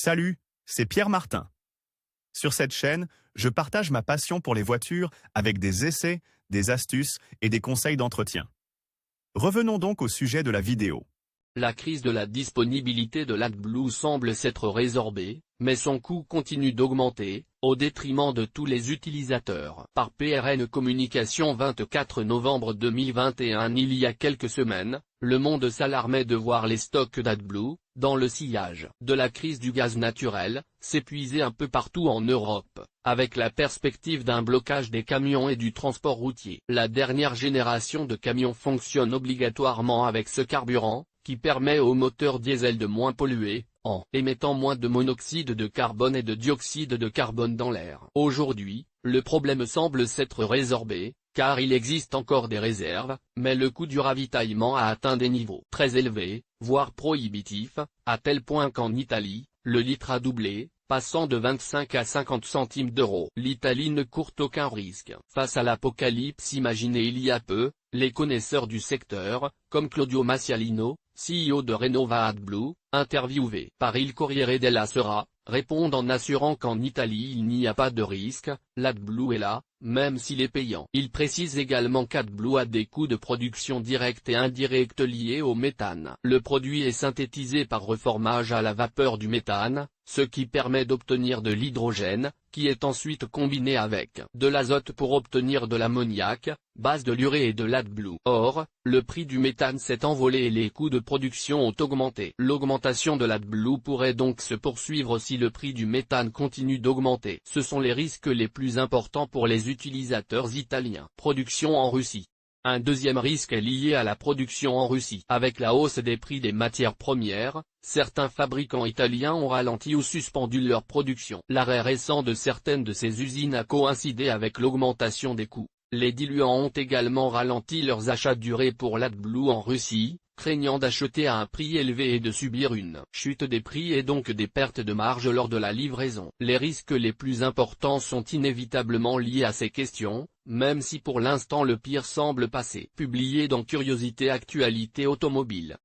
Salut, c'est Pierre Martin. Sur cette chaîne, je partage ma passion pour les voitures avec des essais, des astuces et des conseils d'entretien. Revenons donc au sujet de la vidéo. La crise de la disponibilité de l'AdBlue semble s'être résorbée, mais son coût continue d'augmenter, au détriment de tous les utilisateurs. Par PRN Communication 24 novembre 2021. Il y a quelques semaines, le monde s'alarmait de voir les stocks d'AdBlue, dans le sillage de la crise du gaz naturel, s'épuiser un peu partout en Europe, avec la perspective d'un blocage des camions et du transport routier. La dernière génération de camions fonctionne obligatoirement avec ce carburant, qui permet au moteur diesel de moins polluer, en émettant moins de monoxyde de carbone et de dioxyde de carbone dans l'air. Aujourd'hui, le problème semble s'être résorbé, car il existe encore des réserves, mais le coût du ravitaillement a atteint des niveaux très élevés, voire prohibitifs, à tel point qu'en Italie, le litre a doublé, passant de 25 à 50 centimes d'euros. L'Italie ne court aucun risque. Face à l'apocalypse imaginée il y a peu, les connaisseurs du secteur, comme Claudio Massialino, CEO de Renova AdBlue, interviewé par Il Corriere della Sera, répondent en assurant qu'en Italie il n'y a pas de risque, l'AdBlue est là, même s'il est payant. Il précise également qu'AdBlue a des coûts de production directs et indirects liés au méthane. Le produit est synthétisé par reformage à la vapeur du méthane, ce qui permet d'obtenir de l'hydrogène, qui est ensuite combiné avec de l'azote pour obtenir de l'ammoniac, base de l'urée et de l'AdBlue. Or, le prix du méthane s'est envolé et les coûts de production ont augmenté. L'augmentation de l'AdBlue pourrait donc se poursuivre si le prix du méthane continue d'augmenter. Ce sont les risques les plus importants pour les utilisateurs italiens. Production en Russie. Un deuxième risque est lié à la production en Russie. Avec la hausse des prix des matières premières, certains fabricants italiens ont ralenti ou suspendu leur production. L'arrêt récent de certaines de ces usines a coïncidé avec l'augmentation des coûts. Les diluants ont également ralenti leurs achats durés pour l'AdBlue en Russie, craignant d'acheter à un prix élevé et de subir une chute des prix et donc des pertes de marge lors de la livraison. Les risques les plus importants sont inévitablement liés à ces questions, même si pour l'instant le pire semble passé. Publié dans Curiosité Actualité Automobile.